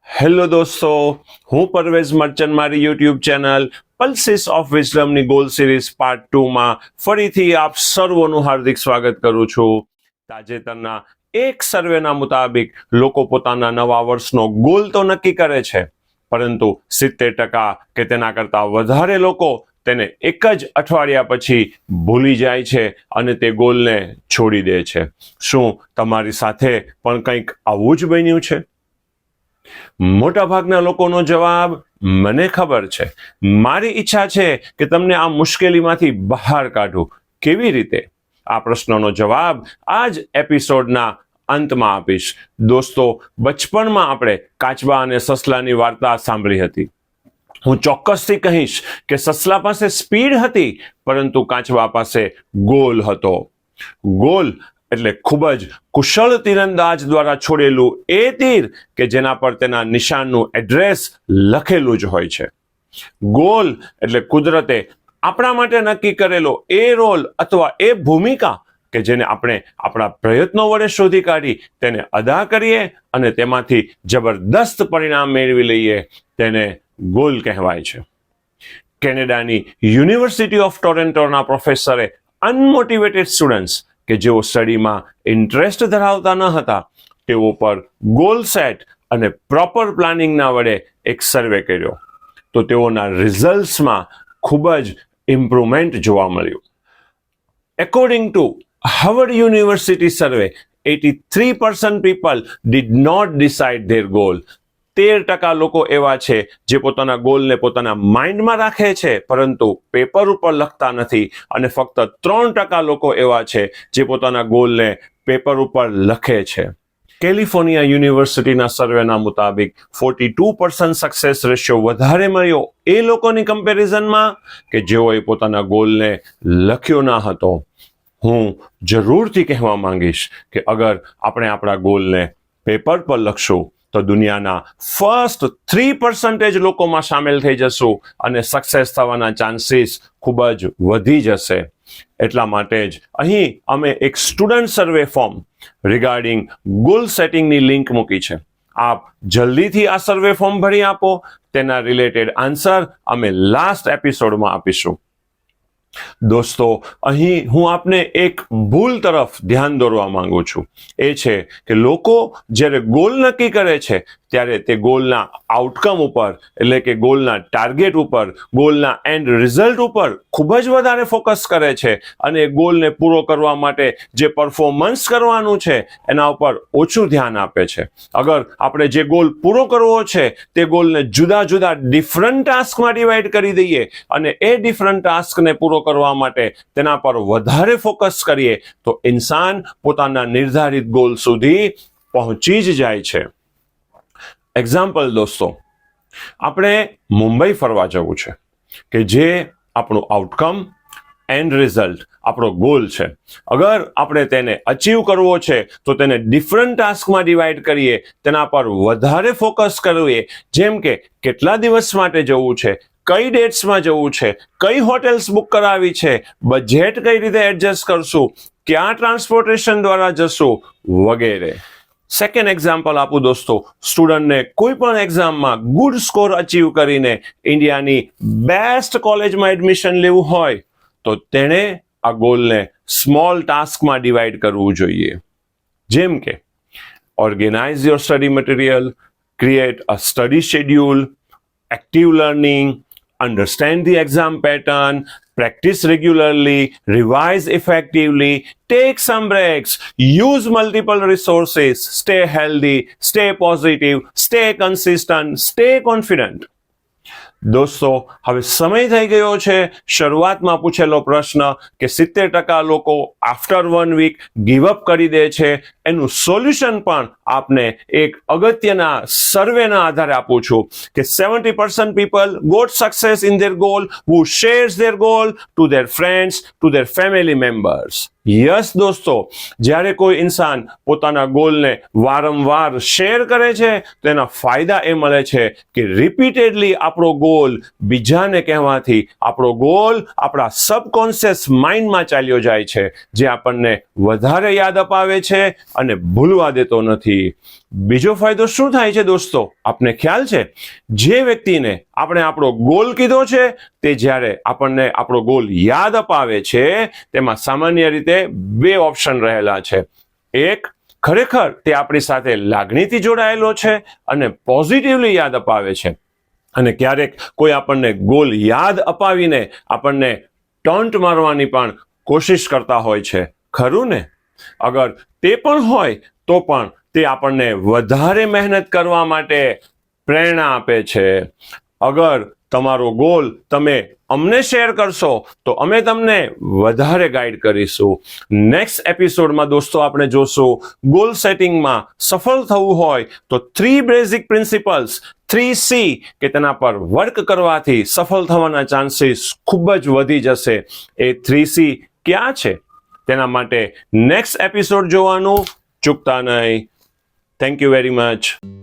Hello દોસ્તો, હું પરવેઝ મર્ચન્ટ મારી યુટ્યુબ ચેનલ પલ્સીસ ઓફ વિઝડમની ગોલ સિરીઝ પાર્ટ 2માં ફરીથી આપ સર્વોનું હાર્દિક સ્વાગત કરું છું. તાજેતરના એક સર્વેના મુતાબિક લોકો પોતાના નવા વર્ષનો ગોલ તો નક્કી કરે છે, પરંતુ 70% કે તેના કરતાં વધારે લોકો તેને એક જ અઠવાડિયા પછી ભૂલી જાય છે અને તે ગોલને છોડી દે છે. શું તમારી સાથે પણ કંઈક આવું જ બન્યું છે? મોટાભાગના લોકોનો જવાબ મને ખબર છે. મારી ઈચ્છા છે કે તમને આ મુશ્કેલીમાંથી બહાર કાઢું. કેવી રીતે? આ પ્રશ્નનો જવાબ આ જ એપિસોડના અંતમાં આપીશ. દોસ્તો, બચપણમાં આપણે કાચબા અને સસલાની વાર્તા સાંભળી હતી. હું ચોક્કસથી કહીશ કે સસલા પાસે સ્પીડ હતી, પરંતુ કાચબા પાસે ગોલ હતો. ગોલ એટલે ખૂબ જ કુશળ તીરંદાજ દ્વારા છોડેલું એ તીર કે જેના પર તેના નિશાનનું એડ્રેસ લખેલું જ હોય છે. ગોલ એટલે કુદરતે આપણા માટે નક્કી કરેલો એ રોલ અથવા એ ભૂમિકા કે જેને આપણે આપણા પ્રયત્નો વડે શોધી કાઢી તેને અદા કરીએ અને તેમાંથી જબરદસ્ત પરિણામ મેળવી લઈએ, તેને ગોલ કહેવાય છે. કેનેડાની યુનિવર્સિટી ઓફ ટોરેન્ટોના પ્રોફેસરે અનમોટિવેટેડ સ્ટુડન્ટ્સ કે જેઓ સ્ટડીમાં ઇન્ટરેસ્ટ ધરાવતા ન હતા તેઓ પર ગોલ સેટ અને પ્રોપર પ્લાનિંગના વડે એક સર્વે કર્યો, તો તેઓના રિઝલ્ટ્સમાં ખૂબ જ ઇમ્પ્રુવમેન્ટ જોવા મળ્યું. According to Harvard university survey, 83% people did not decide their goal. 13% લોકો એવા છે જે પોતાના ગોલને પોતાના માઇન્ડમાં રાખે છે પરંતુ પેપર ઉપર લખતા નથી, અને ફક્ત 3% લોકો એવા છે જે પોતાના ગોલને પેપર ઉપર લખે છે. કેલિફોર્નિયા યુનિવર્સિટીના સર્વેના મુતાબિક 42% સક્સેસ રેશિયો વધારે મળ્યો એ લોકોની કમ્પેરિઝનમાં કે જેઓએ પોતાના ગોલને લખ્યો ન હતો. હું જરૂરથી કહેવા માંગીશ કે અગર આપણે આપણા ગોલને પેપર પર લખશું તો દુનિયાના ફર્સ્ટ 3% લોકોમાં સામેલ થઈ જશું અને સક્સેસ થવાના ચાન્સીસ ખૂબ જ વધી જશે. એટલા માટે જ અહીં અમે એક સ્ટુડન્ટ સર્વે ફોર્મ રિગાર્ડિંગ ગોલ સેટિંગની લિંક મૂકી છે. આપ જલ્દીથી આ સર્વે ફોર્મ ભરી આપો. તેના રિલેટેડ આન્સર અમે લાસ્ટ એપિસોડમાં આપીશું. દોસ્તો, અહીં હું આપને એક ભૂલ તરફ ધ્યાન દોરવા માંગુ છું. એ છે કે લોકો જ્યારે ગોલ નક્કી કરે છે ત્યારે તે ગોલના આઉટકમ ઉપર એટલે કે ગોલના ટાર્ગેટ ઉપર, ગોલના એન્ડ રિઝલ્ટ ઉપર ખૂબ જ વધારે ફોકસ કરે છે અને ગોલને પૂરો કરવા માટે જે પરફોર્મન્સ કરવાનું છે એના ઉપર ઓછું ધ્યાન આપે છે. અગર આપણે જે ગોલ પૂરો કરવો છે તે ગોલને જુદા જુદા ડિફરન્ટ ટાસ્કમાં ડિવાઈડ કરી દઈએ અને એ ડિફરન્ટ ટાસ્કને પૂરો કરવા માટે તેના પર વધારે ફોકસ કરીએ તો ઇન્સાન પોતાના નિર્ધારિત ગોલ સુધી પહોંચી જ જાય છે. એક્ઝામ્પલ દોસ્તો, આપણે મુંબઈ ફરવા જવું છે કે જે આપણું આઉટકમ એન્ડ રિઝલ્ટ આપણો ગોલ છે. અગર આપણે તેને અચીવ કરવો છે તો તેને ડિફરન્ટ ટાસ્કમાં ડિવાઈડ કરીએ, તેના પર વધારે ફોકસ કરીએ, જેમ કે કેટલા દિવસ માટે જવું છે, કઈ ડેટ્સમાં જવું છે, કઈ હોટેલ્સ બુક કરાવી છે, બજેટ કઈ રીતે એડજસ્ટ કરશું, ક્યાં ટ્રાન્સપોર્ટેશન દ્વારા જશું વગેરે. સેકન્ડ એક્ઝામ્પલ આપું દોસ્તો, સ્ટુડન્ટને કોઈ પણ એક્ઝામમાં ગુડ સ્કોર અચીવ કરીને ઇન્ડિયાની બેસ્ટ કોલેજમાં એડમિશન લેવું હોય તો તેણે આ ગોલને સ્મોલ ટાસ્કમાં ડિવાઈડ કરવું જોઈએ. જેમ કે organise your study material, create a study schedule, active learning, understand the exam pattern, practice regularly, revise effectively, take some breaks, use multiple resources, stay healthy, stay positive, stay consistent, stay confident. દોસ્તો, હવે સમય થઈ ગયો છે શરૂઆતમાં પૂછેલો પ્રશ્ન કે 70% લોકો આફ્ટર 1 વીક ગીવ અપ કરી દે છે, એનું સોલ્યુશન પણ આપને એક અગત્યના સર્વેના આધારે આપું છું કે 70% people got success in their goal who shares their goal to their friends, to their family members. Yes દોસ્તો, જ્યારે કોઈ ઇન્સાન પોતાના ગોલને વારંવાર શેર કરે છે તો એના ફાયદા એ મળે છે કે રિપીટેડલી આપણો ગોલ બીજાને કહેવાથી આપણો ગોલ આપણા સબકોન્શિયસ માઇન્ડમાં ચાલ્યો જાય છે, જે આપણને વધારે યાદ અપાવે છે અને ભૂલવા દેતો નથી. બીજો ફાયદો શું થાય છે દોસ્તો, આપને ખ્યાલ છે? જે વ્યક્તિને આપણે આપણો ગોલ કીધો છે તે જ્યારે આપણને આપણો ગોલ યાદ અપાવે છે તેમાં સામાન્ય રીતે બે ઓપ્શન રહેલા છે. એક, ખરેખર તે આપણી સાથે લાગણીથી જોડાયેલો છે અને પોઝિટિવલી યાદ અપાવે છે, અને ક્યારેક કોઈ આપણને ગોલ યાદ અપાવીને આપણને ટોન્ટ મારવાની પણ કોશિશ કરતા હોય છે, ખરું ને? અગર તે પણ હોય તો પણ તે આપણને વધારે મહેનત કરવા માટે પ્રેરણા આપે છે. અગર તમારો ગોલ તમે અમને શેર કરશો તો અમે તમને વધારે ગાઈડ કરીશું. નેક્સ્ટ એપિસોડમાં દોસ્તો આપણે જોશું ગોલ સેટિંગમાં સફળ થવું હોય તો 3 બેઝિક પ્રિન્સિપલ્સ 3C કે તેના પર વર્ક કરવાથી સફળ થવાના ચાન્સીસ ખૂબ જ વધી જશે. એ 3C ક્યાં છે તેના માટે નેક્સ્ટ એપિસોડ જોવાનું ચૂકતા નહીં. Thank you very much.